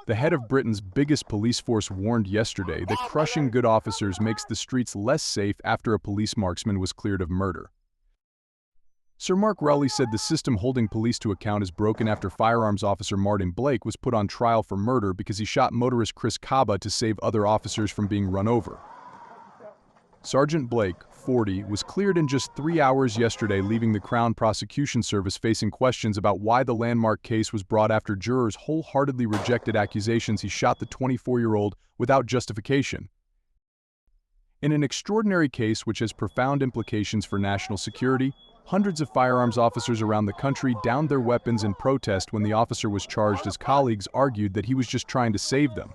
The head of Britain's biggest police force warned yesterday that crushing good officers makes the streets less safe after a police marksman was cleared of murder. Sir Mark Rowley said the system holding police to account is broken after firearms officer Martin Blake was put on trial for murder because he shot motorist Chris Kaba to save other officers from being run over. Sergeant Blake, 40, was cleared in just 3 hours yesterday, leaving the Crown Prosecution Service facing questions about why the landmark case was brought after jurors wholeheartedly rejected accusations he shot the 24-year-old without justification. In an extraordinary case which has profound implications for national security, hundreds of firearms officers around the country downed their weapons in protest when the officer was charged as colleagues argued that he was just trying to save them.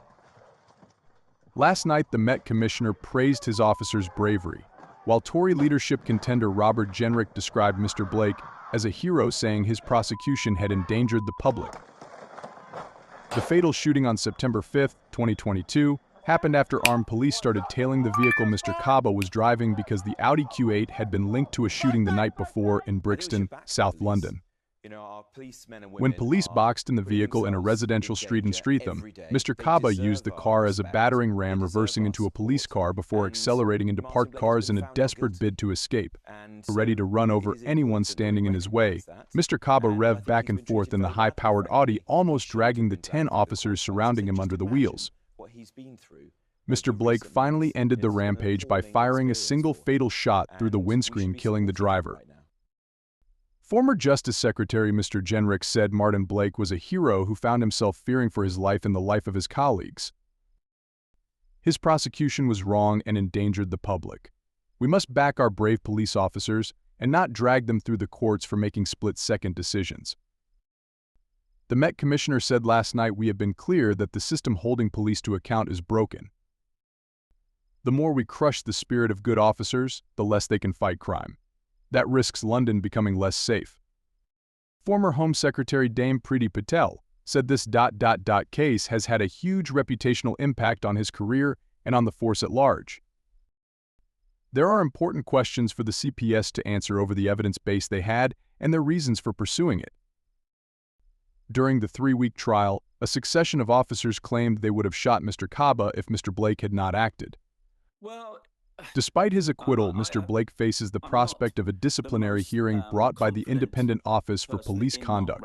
Last night, the Met Commissioner praised his officers' bravery, while Tory leadership contender Robert Jenrick described Mr. Blake as a hero, saying his prosecution had endangered the public. The fatal shooting on September 5, 2022, happened after armed police started tailing the vehicle Mr. Kaba was driving because the Audi Q8 had been linked to a shooting the night before in Brixton, South London. When police boxed in the vehicle in a residential street in Streatham, Mr. Kaba used the car as a battering ram, reversing into a police car before accelerating into parked cars in a desperate bid to escape. Ready to run over anyone standing in his way, Mr. Kaba revved back and forth in the high-powered Audi, almost dragging the 10 officers surrounding him under the wheels. Mr. Blake finally ended the rampage by firing a single fatal shot through the windscreen, killing the driver. Former Justice Secretary Mr. Jenrick said Martin Blake was a hero who found himself fearing for his life and the life of his colleagues. His prosecution was wrong and endangered the public. We must back our brave police officers and not drag them through the courts for making split-second decisions. The Met Commissioner said last night, "We have been clear that the system holding police to account is broken. The more we crush the spirit of good officers, the less they can fight crime. That risks London becoming less safe." Former Home Secretary Dame Priti Patel said this case has had a huge reputational impact on his career and on the force at large. There are important questions for the CPS to answer over the evidence base they had and their reasons for pursuing it. During the 3-week trial, a succession of officers claimed they would have shot Mr. Kaba if Mr. Blake had not acted. Despite his acquittal, Mr. Blake faces the prospect of a disciplinary hearing brought by the Independent Office for Police Conduct.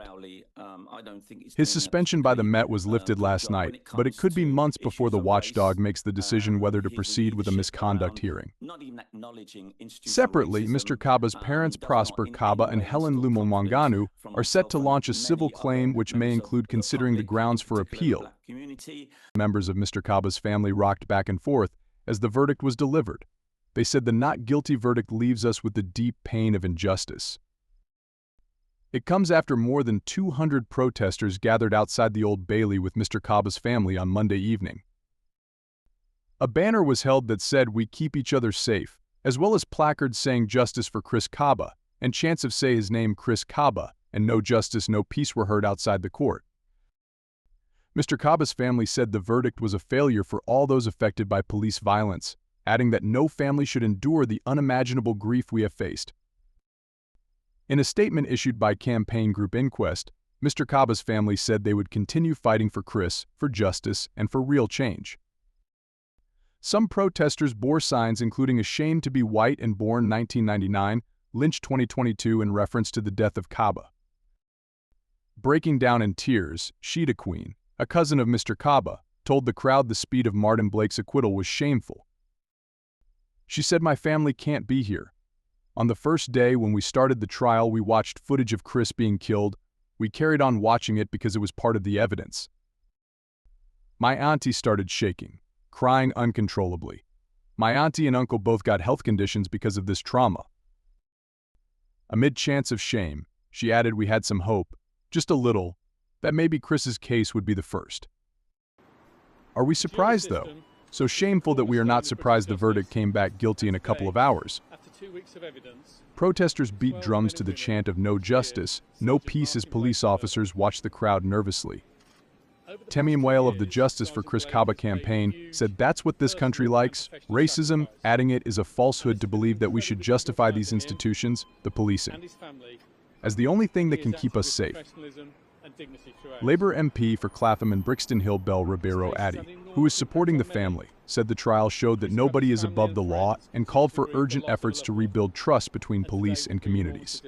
His suspension by the Met was lifted last night, but it could be months before the watchdog makes the decision whether to proceed with a misconduct hearing. Separately, Mr. Kaba's parents Prosper Kaba and Helen Lumumanganu are set to launch a civil claim which may include considering the grounds for appeal. Members of Mr. Kaba's family rocked back and forth as the verdict was delivered. They said the not guilty verdict leaves us with the deep pain of injustice. It comes after more than 200 protesters gathered outside the Old Bailey with Mr. Kaba's family on Monday evening. A banner was held that said, "We keep each other safe," as well as placards saying "Justice for Chris Kaba," and chants of "Say his name, Chris Kaba," and "No justice, no peace" were heard outside the court. Mr. Kaba's family said the verdict was a failure for all those affected by police violence, adding that no family should endure the unimaginable grief we have faced. In a statement issued by campaign group Inquest, Mr. Kaba's family said they would continue fighting for Chris, for justice, and for real change. Some protesters bore signs including "Ashamed to be white and born 1999, lynched 2022" in reference to the death of Kaba. Breaking down in tears, Sheeta Queen, a cousin of Mr. Kaba, told the crowd the speed of Martin Blake's acquittal was shameful. She said, "My family can't be here. On the first day when we started the trial, we watched footage of Chris being killed. We carried on watching it because it was part of the evidence. My auntie started shaking, crying uncontrollably. My auntie and uncle both got health conditions because of this trauma." Amid chants of shame, she added, "We had some hope, just a little, that maybe Chris's case would be the first." Are we surprised, though? So shameful that we are not surprised the verdict came back guilty in a couple of hours. Protesters beat drums to the chant of "No justice, no peace" as police officers watched the crowd nervously. Temi Mwale of the Justice for Chris Kaba campaign said that's what this country likes, racism, adding it is a falsehood to believe that we should justify these institutions, the policing, as the only thing that can keep us safe. Labour MP for Clapham and Brixton Hill Bell Ribeiro Audi, who is supporting the family, said the trial showed that nobody is above the law and called for urgent efforts to rebuild trust between police and communities.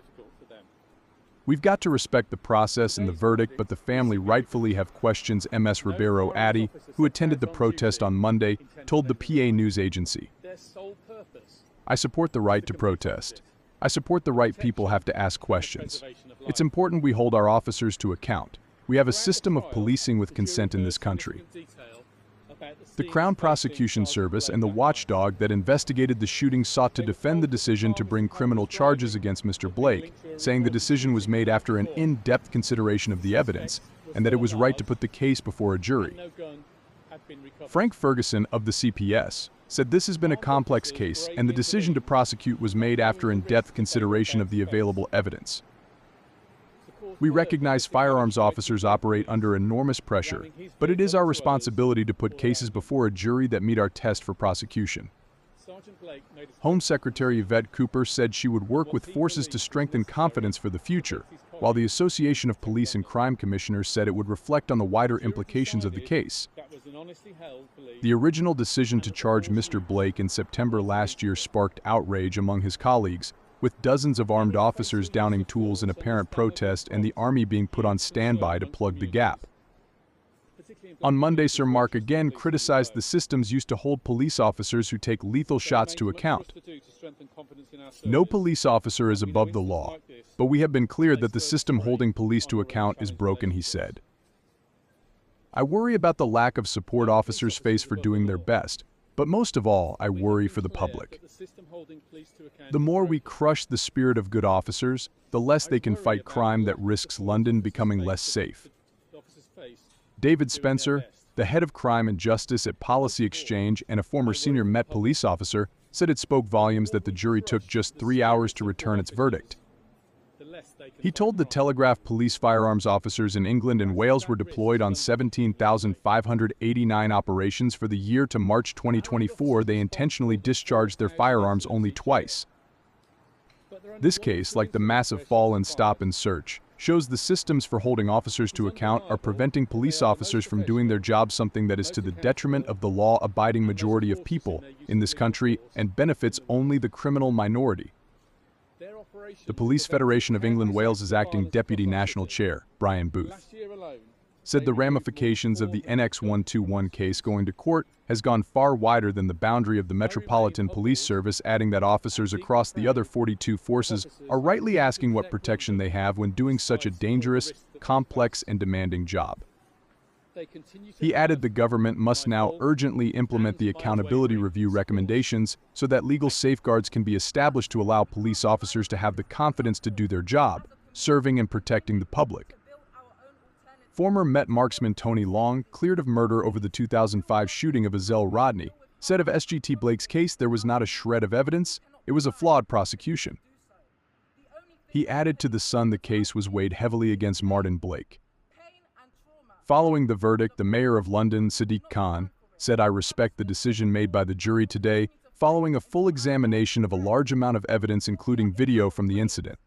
We've got to respect the process and the verdict, but the family rightfully have questions, Ms. Ribeiro Audi, who attended the protest on Monday, told the PA news agency. I support the right to protest. I support the right. People have to ask questions. It's important we hold our officers to account. We have a system of policing with consent in this country. The Crown Prosecution Service and the watchdog that investigated the shooting sought to defend the decision to bring criminal charges against Mr. Blake, saying the decision was made after an in-depth consideration of the evidence and that it was right to put the case before a jury. Frank Ferguson of the CPS said this has been a complex case and the decision to prosecute was made after in-depth consideration of the available evidence. We recognize firearms officers operate under enormous pressure, but it is our responsibility to put cases before a jury that meet our test for prosecution. Home Secretary Yvette Cooper said she would work with forces to strengthen confidence for the future, while the Association of Police and Crime Commissioners said it would reflect on the wider implications of the case. The original decision to charge Mr. Blake in September last year sparked outrage among his colleagues, with dozens of armed officers downing tools in apparent protest and the army being put on standby to plug the gap. On Monday, Sir Mark again criticized the systems used to hold police officers who take lethal shots to account. No police officer is above the law, but we have been clear that the system holding police to account is broken, he said. I worry about the lack of support officers face for doing their best, but most of all, I worry for the public. The more we crush the spirit of good officers, the less they can fight crime that risks London becoming less safe. David Spencer, the head of crime and justice at Policy Exchange and a former senior Met police officer, said it spoke volumes that the jury took just 3 hours to return its verdict. He told the Telegraph police firearms officers in England and Wales were deployed on 17,589 operations for the year to March 2024. They intentionally discharged their firearms only twice. This case, like the massive fall and stop and search, shows the systems for holding officers to account are preventing police officers from doing their job, something that is to the detriment of the law-abiding majority of people in this country and benefits only the criminal minority. The Police Federation of England Wales' acting Deputy National Chair, Brian Booth, said the ramifications of the NX121 case going to court has gone far wider than the boundary of the Metropolitan Police Service, adding that officers across the other 42 forces are rightly asking what protection they have when doing such a dangerous, complex and demanding job. He added the government must now urgently implement the accountability review recommendations so that legal safeguards can be established to allow police officers to have the confidence to do their job, serving and protecting the public. Former Met marksman Tony Long, cleared of murder over the 2005 shooting of Azelle Rodney, said of SGT Blake's case there was not a shred of evidence, it was a flawed prosecution. He added to The Sun the case was weighed heavily against Martin Blake. Following the verdict, the Mayor of London, Sadiq Khan, said, "I respect the decision made by the jury today, following a full examination of a large amount of evidence including video from the incident.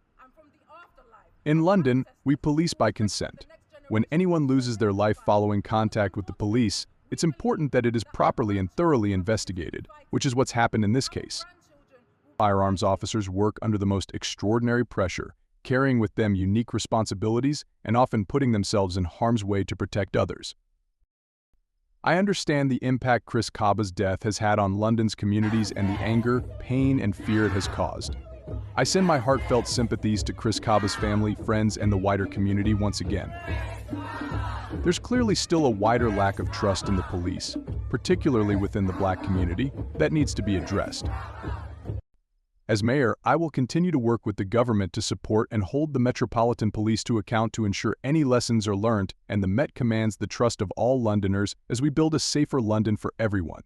In London, we police by consent. When anyone loses their life following contact with the police, it's important that it is properly and thoroughly investigated, which is what's happened in this case. Firearms officers work under the most extraordinary pressure, carrying with them unique responsibilities and often putting themselves in harm's way to protect others. I understand the impact Chris Kaba's death has had on London's communities and the anger, pain, and fear it has caused. I send my heartfelt sympathies to Chris Kaba's family, friends, and the wider community once again. There's clearly still a wider lack of trust in the police, particularly within the Black community, that needs to be addressed. As mayor, I will continue to work with the government to support and hold the Metropolitan Police to account to ensure any lessons are learned and the Met commands the trust of all Londoners as we build a safer London for everyone.